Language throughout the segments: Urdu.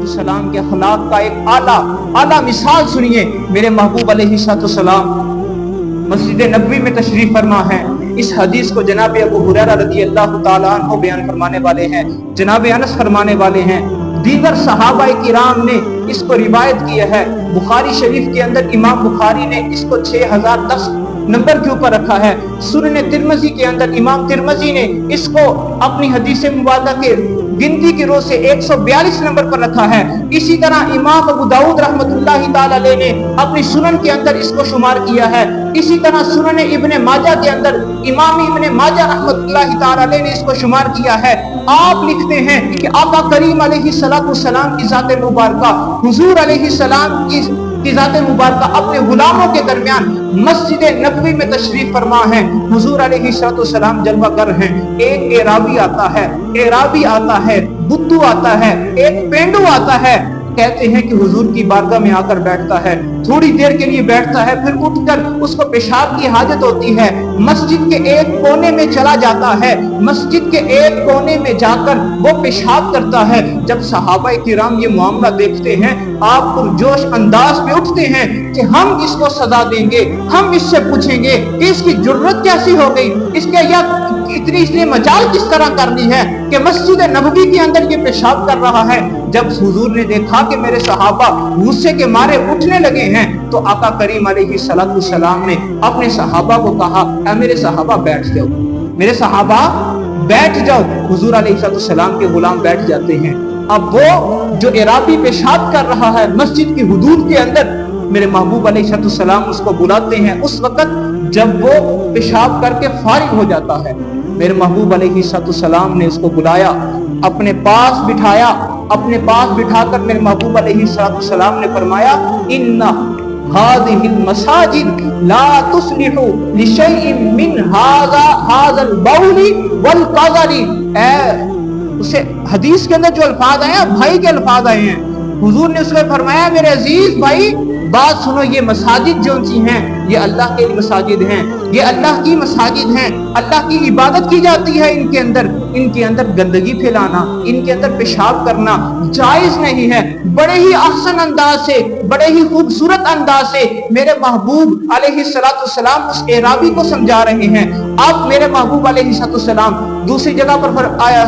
السلام کے اخلاق کا ایک اعلیٰ مثال سنیے. میرے محبوب علیہ السلام مسجد نبوی میں تشریف فرما ہے. اس حدیث کو جناب ابو ہریرہ رضی اللہ تعالیٰ عنہ بیان فرمانے والے ہیں, جناب انس فرمانے والے ہیں, دیگر صحابہ کرام نے اس کو روایت کیا ہے. بخاری شریف کے اندر امام بخاری نے اس کو 6010 نمبر کے اوپر رکھا ہے. سنن ترمذی کے اندر امام ترمذی نے اس کو اپنی حدیث مبارکہ کے گنتی کی روح سے 142 نمبر پر رکھا ہے. اسی طرح امام ابو داؤد رحمۃ اللہ تعالی علیہ نے اپنی سنن کے اندر اس کو شمار کیا ہے. اسی طرح سنن ابن ماجہ کے اندر امام ابن ماجہ رحمۃ اللہ تعالی علیہ نے اس کو شمار کیا ہے. آپ لکھتے ہیں کہ آقا کریم علیہ السلام کی ذات مبارکہ, حضور علیہ السلام کی ذات مبارکہ اپنے غلاموں کے درمیان مسجد نبوی میں تشریف فرما ہے. حضور علیہ السلام جلوہ گر ہیں. ایک اعرابی آتا ہے, بدو آتا ہے, ایک پینڈو آتا ہے. کہتے ہیں کہ حضور کی بارگاہ میں آ کر بیٹھتا ہے, تھوڑی دیر کے لیے بیٹھتا ہے, پھر اٹھ کر اس کو پیشاب کی حاجت ہوتی ہے, مسجد کے ایک کونے میں چلا جاتا ہے, مسجد کے ایک کونے میں جا کر وہ پیشاب کرتا ہے. جب صحابہ کرام یہ معاملہ دیکھتے ہیں, آپ پرجوش انداز میں اٹھتے ہیں کہ ہم اس کو سزا دیں گے, ہم اس سے پوچھیں گے کہ اس کی جرت کیسی ہو گئی, اس کے یا اتنی اس نے مجال کس طرح کر لی ہے کہ مسجد نبوی کے اندر یہ پیشاب کر رہا ہے. جب حضور نے دیکھا کہ میرے صحابہ غصے کے مارے اٹھنے لگے ہیں, تو آقا کریم علیہ السلام نے اپنے صحابہ کو کہا, اے میرے صحابہ بیٹھ جاؤ, میرے صحابہ بیٹھ جاؤ. حضور علیہ السلام کے غلام بیٹھ جاتے ہیں. اب وہ جو اعرابی پیشاب کر رہا ہے مسجد کی حدود کے اندر, میرے محبوب علیہ السلام اس کو بلاتے ہیں اس وقت جب وہ پیشاب کر کے فارغ ہو جاتا ہے. میرے محبوب علیہ السلام نے اس کو بلایا, اپنے پاس بٹھایا. اپنے پاس بٹھا کر میرے محبوب علیہ السلام نے فرمایا, ان هذه المساجد لا تصلح لشيء من هذا البول والقذر. اسے حدیث کے اندر جو الفاظ آئے ہیں بھائی کے الفاظ آئے ہیں. حضور نے اس کو فرمایا, میرے عزیز بھائی بات سنو, یہ مساجد جو سی ہیں یہ اللہ کے مساجد ہیں, یہ اللہ کی مساجد ہیں, اللہ کی عبادت کی جاتی ہے. ان کے اندر گندگی پھیلانا, ان کے اندر پیشاب کرنا جائز نہیں ہے. بڑے ہی احسن انداز سے, بڑے ہی خوبصورت انداز سے میرے محبوب علیہ السلام اس اعرابی کو سمجھا رہے ہیں. اب میرے محبوب علیہ السلام دوسری جگہ پر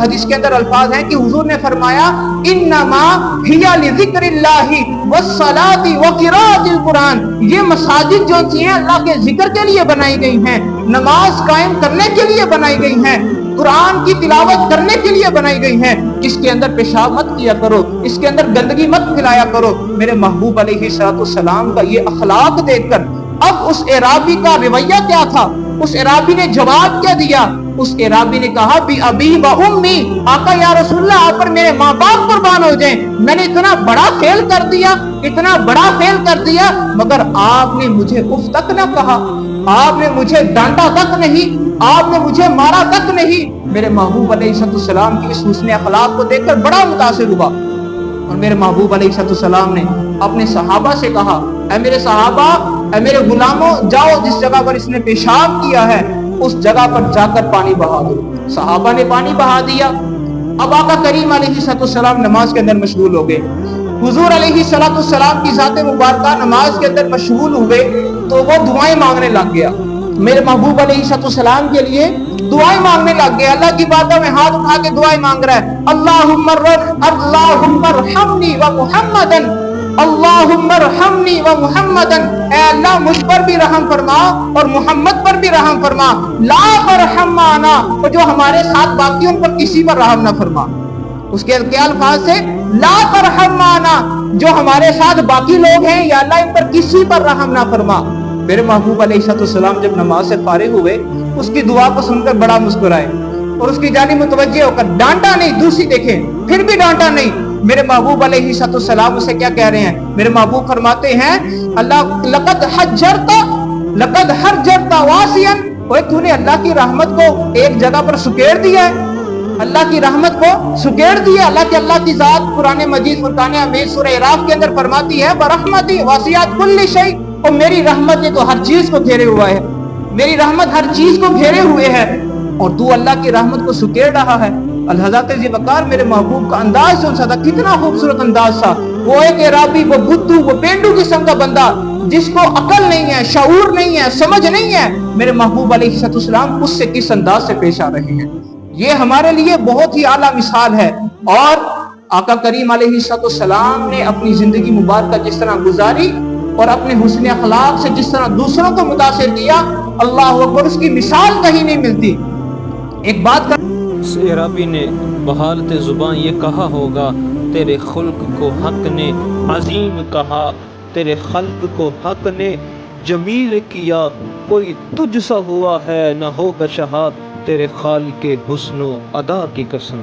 حدیث کے اندر الفاظ ہیں کہ حضور نے فرمایا, انما ہی لذکر اللہ والصلاۃ وقراءۃ القرآن. یہ مساجد جو ہیں اللہ کے ذکر کے لیے بنائی گئی ہیں, نماز قائم کرنے کے لیے بنائی گئی ہیں, قرآن کی تلاوت کرنے کے لیے بنائی گئی ہیں. اس کے اندر پیشاب مت کیا کرو, اس کے اندر گندگی مت پھیلایا کرو. میرے محبوب علیہ السلام کا یہ اخلاق دیکھ کر اب اس اعرابی کا رویہ کیا تھا, اس اعرابی نے جواب کیا دیا. اس اعرابی نے کہا, بی ابی و امی, آقا یا رسول اللہ آپ پر میرے ماں باپ قربان ہو جائیں, میں نے اتنا بڑا فیل کر دیا, مگر آپ نے مجھے اف تک نہ کہا, آپ نے مجھے ڈانٹا تک نہیں, آپ نے مجھے مارا تک نہیں. میرے محبوب علیہ السلام کی اس حسن اخلاق کو دیکھ کر بڑا متاثر ہوا, اور میرے محبوب علیہ السلام نے اپنے صحابہ سے کہا, اے میرے صحابہ, اے میرے غلاموں, جاؤ جس جگہ پر اس نے پیشاب کیا ہے اس جگہ پر جا کر پانی بہا دو. صحابہ نے پانی بہا دیا. اب آقا کریم علیہ السلام نماز کے اندر مشغول ہو گئے. حضور علیہ السلام کی ذات مبارکہ نماز کے اندر مشغول ہوئے تو وہ دعائیں مانگنے لگ گیا. میرے محبوب علیہ السلام کے لیے دعائیں مانگنے لگ گیا. اللہ کی بارگاہ میں ہاتھ اٹھا کے دعائیں مانگ رہا ہے, اللہم ارحمنی و محمدن, اللہم ارحمنی و محمدن, اے اللہ مجھ پر بھی رحم فرما اور محمد پر بھی رحم فرما, لا ترحم معنا, اور جو ہمارے ساتھ باقی ان پر کسی پر رحم نہ فرما. اس کے کیا الفاظ سے, لا ترحم معنا, جو ہمارے ساتھ باقی لوگ ہیں یا اللہ ان پر کسی پر رحم نہ فرما. میرے محبوب علیہ السلام جب نماز سے فارغ ہوئے اس کی دعا کو سن کر بڑا مسکرائے اور اس کی جانب متوجہ ہو کر ڈانٹا نہیں. دوسری دیکھیں پھر بھی ڈانٹا نہیں. میرے محبوب علیہ السلام اسے کیا کہہ رہے ہیں, میرے محبوب فرماتے ہیں, اللہ لقد حجرت واسعا, تو نے اللہ کی رحمت کو ایک جگہ پر سکیڑ دیا ہے, اللہ کی رحمت کو سکیڑ دیا. اللہ کی ذات قرآن مجید فرقان حمید سورہ اعراف کے اندر فرماتی ہے, برحمتی واسعت کل شیء, اور میری رحمت نے تو ہر چیز کو گھیرے ہوا ہے, میری رحمت ہر چیز کو گھیرے ہوئے ہے, اور تو اللہ کی رحمت کو سکیڑ رہا ہے. الحضرت ذوالفقار میرے محبوب کا انداز جو تھا کتنا خوبصورت انداز تھا. وہ ایک عرابی، وہ بدھو، وہ پینڈو قسم کا بندہ جس کو عقل نہیں ہے، شعور نہیں ہے، سمجھ نہیں ہے، میرے محبوب علیہ السلام اس سے کس انداز سے پیش آ رہے ہیں. یہ ہمارے لیے بہت ہی اعلیٰ مثال ہے. اور آقا کریم علیہ السلام نے اپنی زندگی مبارکہ جس طرح گزاری اور اپنے حسن اخلاق سے جس طرح دوسروں کو متاثر کیا، اللہ اکبر، اس کی مثال کہیں نہیں ملتی. ایک بات کر اس عرابی نے بحالت زباں یہ کہا ہوگا، تیرے خلق کو حق نے عظیم کہا، تیرے خلق کو حق نے جمیل کیا، کوئی تجھ سا ہوا ہے نہ ہوگا شہاد، تیرے خالق حسن و ادا کی قسم.